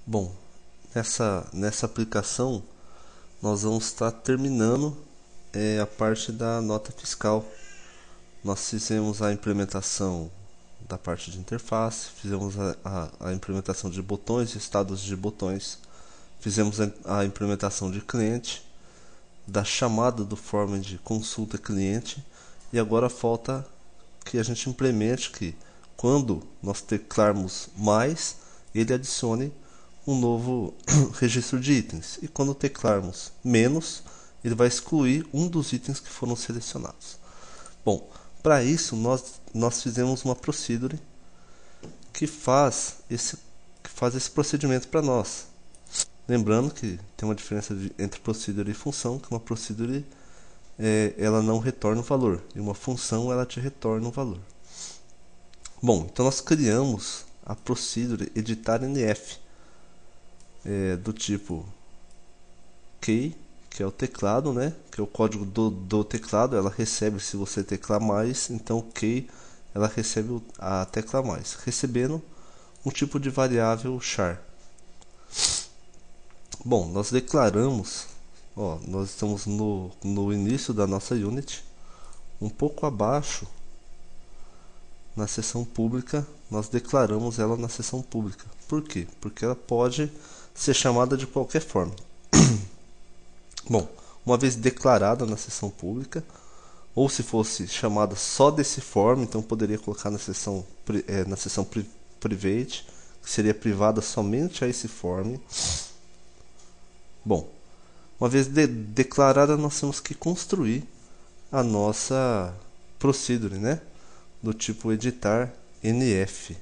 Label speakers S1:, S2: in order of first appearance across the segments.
S1: Bom, nessa aplicação nós vamos estar terminando a parte da nota fiscal. Nós fizemos a implementação da parte de interface, fizemos a implementação de botões, estados de botões, fizemos a implementação de cliente, da chamada do form de consulta cliente, e agora falta que a gente implemente que quando nós teclarmos mais, ele adicione um novo registro de itens, e quando teclarmos menos, ele vai excluir um dos itens que foram selecionados. Bom, para isso nós fizemos uma procedure que faz esse procedimento para nós. Lembrando que tem uma diferença entre procedure e função, que uma procedure ela não retorna o valor, e uma função ela te retorna o valor. Bom, então nós criamos a procedure editar NF do tipo key, que é o teclado, né? Que é o código do teclado. Ela recebe se você teclar mais, então key ela recebe a tecla mais, recebendo um tipo de variável char. Bom, nós declaramos, nós estamos no início da nossa unit, um pouco abaixo na seção pública, nós declaramos ela na seção pública. Por quê? Porque ela pode ser chamada de qualquer forma. Bom, uma vez declarada na seção pública, ou se fosse chamada só desse form, então poderia colocar na seção private, que seria privada somente a esse form. Bom, uma vez declarada, nós temos que construir a nossa procedure, né? Do tipo editar NF.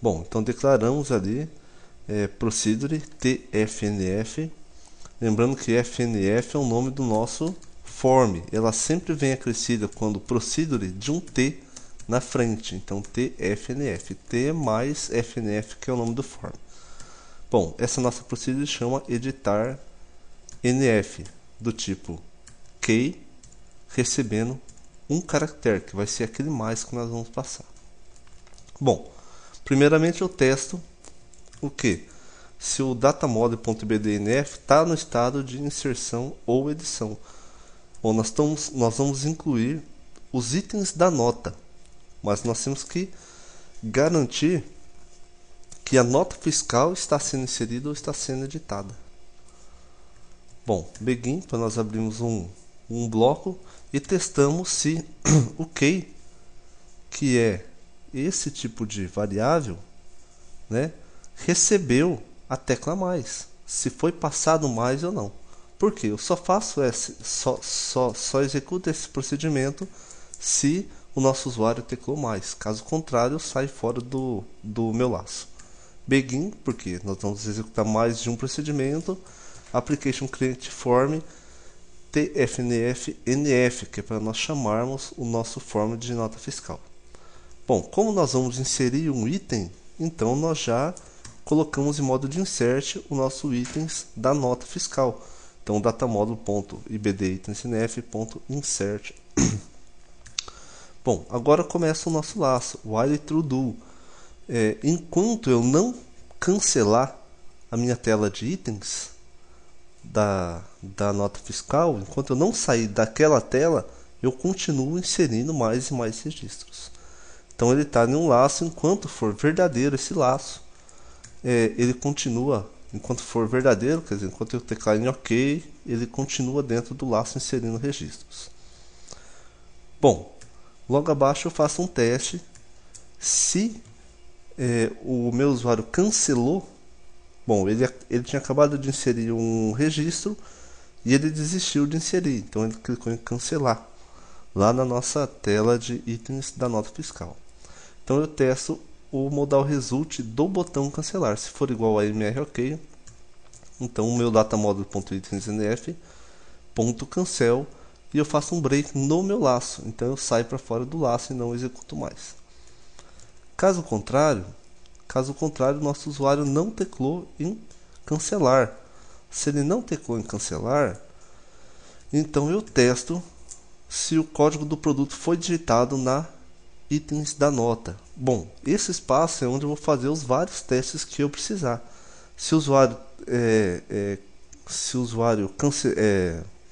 S1: Bom, então declaramos ali procedure tfnf. Lembrando que fnf é o nome do nosso form. Ela sempre vem acrescida quando procedure de um t na frente. Então tfnf, t mais fnf, que é o nome do form. Bom, essa nossa procedure chama editar nf, do tipo key, recebendo um caractere, que vai ser aquele mais que nós vamos passar. Bom, primeiramente eu testo o que? Se o datamodel.bdnf está no estado de inserção ou edição. Bom, nós vamos incluir os itens da nota, mas nós temos que garantir que a nota fiscal está sendo inserida ou está sendo editada. Bom, begin, para nós abrimos um bloco e testamos se o key, que é esse tipo de variável, né, recebeu a tecla mais, se foi passado mais ou não. Por quê? Eu só faço só executo esse procedimento se o nosso usuário teclou mais. Caso contrário, sai fora do meu laço. Begin, porque nós vamos executar mais de um procedimento. Application Create Form tfnf nf, que é para nós chamarmos o nosso form de nota fiscal. Bom, como nós vamos inserir um item, então nós já colocamos em modo de insert o nosso itens da nota fiscal. Então datamodel.ibditensnf.insert. Bom, agora começa o nosso laço, while true do. Enquanto eu não cancelar a minha tela de itens da nota fiscal, enquanto eu não sair daquela tela, eu continuo inserindo mais e mais registros. Então ele está em um laço. Enquanto for verdadeiro esse laço, ele continua. Enquanto for verdadeiro, quer dizer, enquanto eu teclar em OK, ele continua dentro do laço inserindo registros. Bom, logo abaixo eu faço um teste se o meu usuário cancelou. Bom, ele tinha acabado de inserir um registro e ele desistiu de inserir, então ele clicou em cancelar lá na nossa tela de itens da nota fiscal. Então eu testo o modal result do botão cancelar. Se for igual a mrok, então o meu datamodel.itensnf.cancel, e eu faço um break no meu laço, então eu saio para fora do laço e não executo mais. Caso contrário, nosso usuário não teclou em cancelar. Se ele não teclou em cancelar, então eu testo se o código do produto foi digitado na itens da nota. Bom, esse espaço é onde eu vou fazer os vários testes que eu precisar. Se o usuário,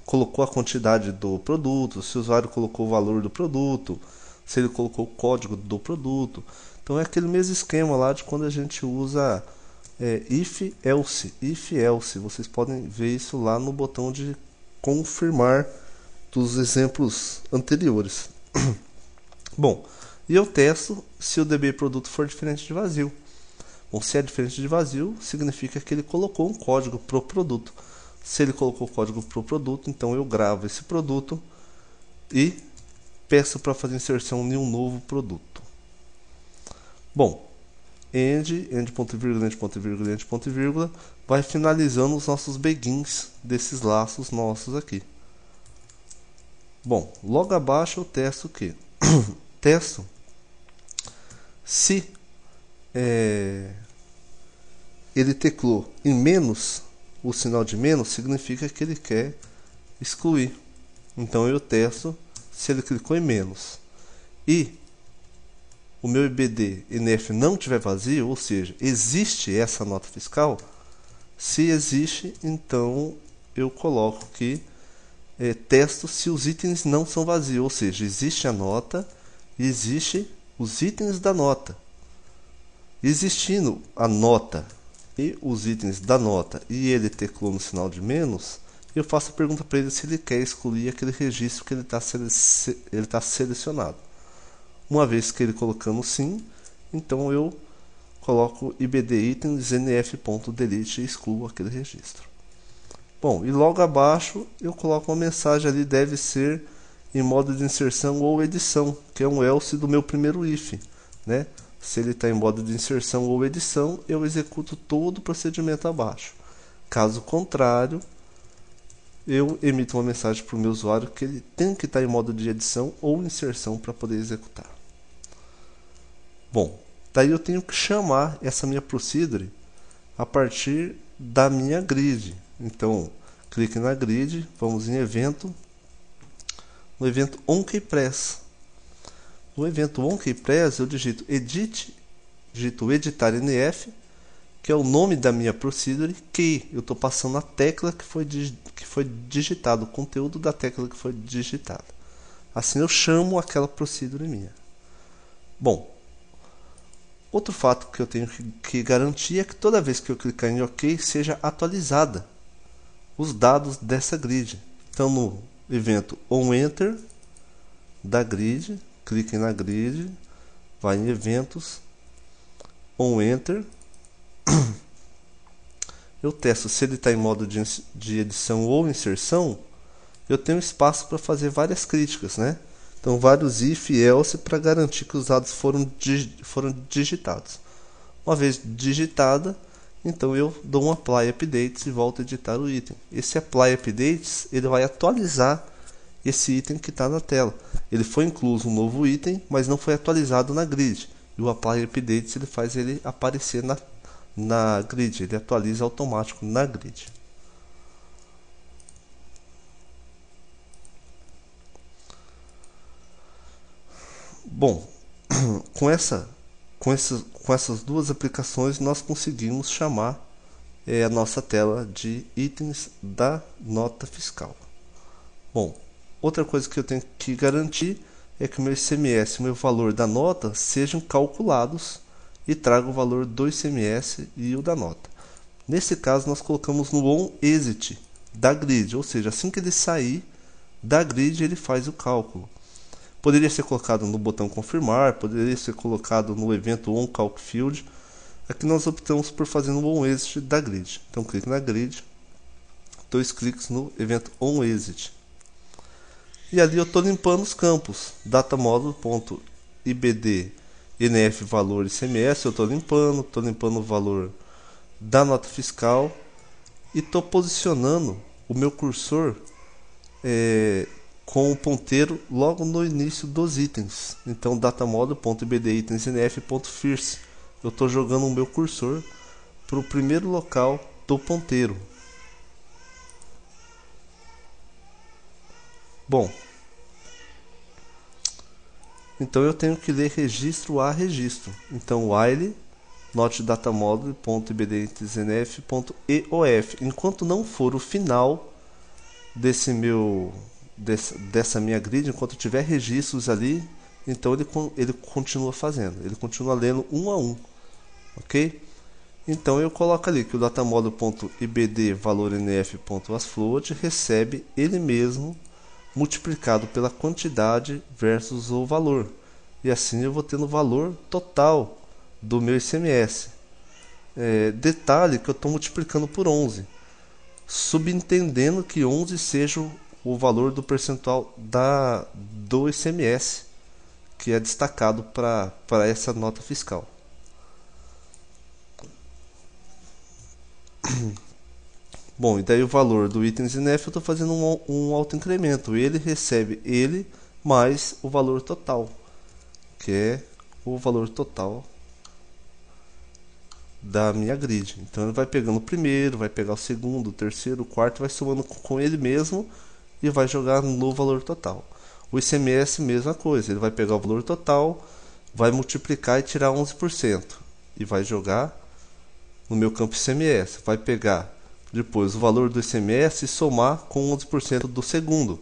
S1: colocou a quantidade do produto, se o usuário colocou o valor do produto, se ele colocou o código do produto. Então é aquele mesmo esquema lá de quando a gente usa if else. Vocês podem ver isso lá no botão de confirmar dos exemplos anteriores. Bom, e eu testo se o DB produto for diferente de vazio. Bom, se é diferente de vazio, significa que ele colocou um código para o produto. Se ele colocou o código para o produto, então eu gravo esse produto e peço para fazer inserção em um novo produto. Bom, end ponto vírgula, end ponto vírgula, vai finalizando os nossos begins desses laços nossos aqui. Bom, logo abaixo eu testo o que? Testo se ele teclou em menos, o sinal de menos significa que ele quer excluir. Então eu testo se ele clicou em menos e o meu IBD NF não tiver vazio, ou seja, existe essa nota fiscal. Se existe, então eu coloco que testo se os itens não são vazios, ou seja, existe a nota e existe os itens da nota. Existindo a nota e os itens da nota e ele teclou no sinal de menos, eu faço a pergunta para ele se ele quer excluir aquele registro que ele está selecionado. Uma vez que ele colocando sim, então eu coloco ibd itens nf.delete e excluo aquele registro. Bom, e logo abaixo eu coloco uma mensagem ali, deve ser em modo de inserção ou edição, que é um else do meu primeiro if, né? Se ele está em modo de inserção ou edição, eu executo todo o procedimento abaixo. Caso contrário, eu emito uma mensagem para o meu usuário que ele tem que estar em modo de edição ou inserção para poder executar. Bom, daí eu tenho que chamar essa minha procedure a partir da minha grid. Então, clique na grid, vamos em evento, no evento onKeyPress. No evento onKeyPress eu digito editar NF, que é o nome da minha procedure, que eu estou passando a tecla que foi digitado, o conteúdo da tecla que foi digitada. Assim eu chamo aquela procedure minha. Bom, outro fato que eu tenho que garantir é que toda vez que eu clicar em OK, seja atualizada os dados dessa grid. Então no evento onEnter da grid, clique na grid, vai em eventos, onEnter. Eu testo se ele está em modo de edição ou inserção. Eu tenho espaço para fazer várias críticas, né? Então vários if e else para garantir que os dados foram digitados. Uma vez digitada, então eu dou um apply updates e volto a editar o item. Esse apply updates ele vai atualizar esse item que está na tela. Ele foi incluso um novo item, mas não foi atualizado na grid. E o apply updates ele faz ele aparecer na grid, ele atualiza automático na grid. Bom, com essas duas aplicações nós conseguimos chamar a nossa tela de itens da nota fiscal. Bom, outra coisa que eu tenho que garantir é que o meu ICMS e o meu valor da nota sejam calculados e traga o valor do ICMS e o da nota. Nesse caso nós colocamos no onExit da grid, ou seja, assim que ele sair da grid ele faz o cálculo. Poderia ser colocado no botão confirmar, poderia ser colocado no evento onCalcField. Aqui nós optamos por fazer no onExit da grid. Então clique na grid, 2 cliques no evento onExit. E ali eu estou limpando os campos dataModule.ibd NF valor ICMS, eu estou limpando o valor da nota fiscal e estou posicionando o meu cursor com o ponteiro logo no início dos itens. Então dataModule.ibd itens NF.first, eu estou jogando o meu cursor para o primeiro local do ponteiro. Bom, Então eu tenho que ler registro a registro. Então while not.datamodule.ibditznf.eof, enquanto não for o final dessa minha grid, enquanto tiver registros ali, então ele continua fazendo, ele continua lendo um a um, ok? Então eu coloco ali que o datamodule.ibd valornf.asFloat recebe ele mesmo multiplicado pela quantidade versus o valor, e assim eu vou tendo o valor total do meu ICMS. Detalhe que eu estou multiplicando por 11, subentendendo que 11 seja o valor do percentual do ICMS que é destacado para essa nota fiscal. Bom, e daí o valor do item ZNF eu estou fazendo um autoincremento. Ele recebe ele mais o valor total, que é o valor total da minha grid. Então ele vai pegando o primeiro, vai pegar o segundo, o terceiro, o quarto, vai somando com ele mesmo e vai jogar no valor total. O ICMS, mesma coisa, ele vai pegar o valor total, vai multiplicar e tirar 11% e vai jogar no meu campo ICMS. Vai pegar depois o valor do ICMS e somar com 11% do segundo.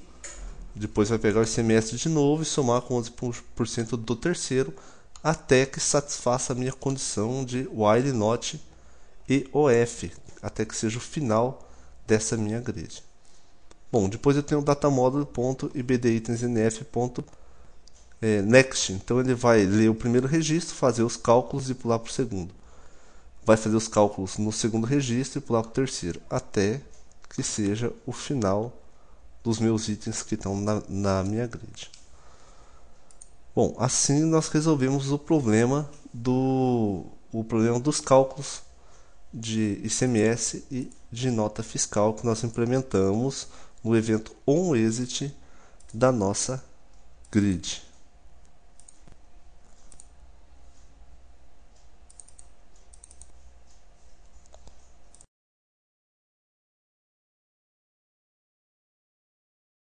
S1: Depois vai pegar o ICMS de novo e somar com 11% do terceiro, até que satisfaça a minha condição de while not EOF, até que seja o final dessa minha grid. Bom, depois eu tenho o datamodule.ibditznf.next. Então ele vai ler o primeiro registro, fazer os cálculos e pular para o segundo. Vai fazer os cálculos no segundo registro e pular para o terceiro, até que seja o final dos meus itens que estão na minha grid. Bom, assim nós resolvemos o problema dos cálculos de ICMS e de nota fiscal que nós implementamos no evento onExit da nossa grid.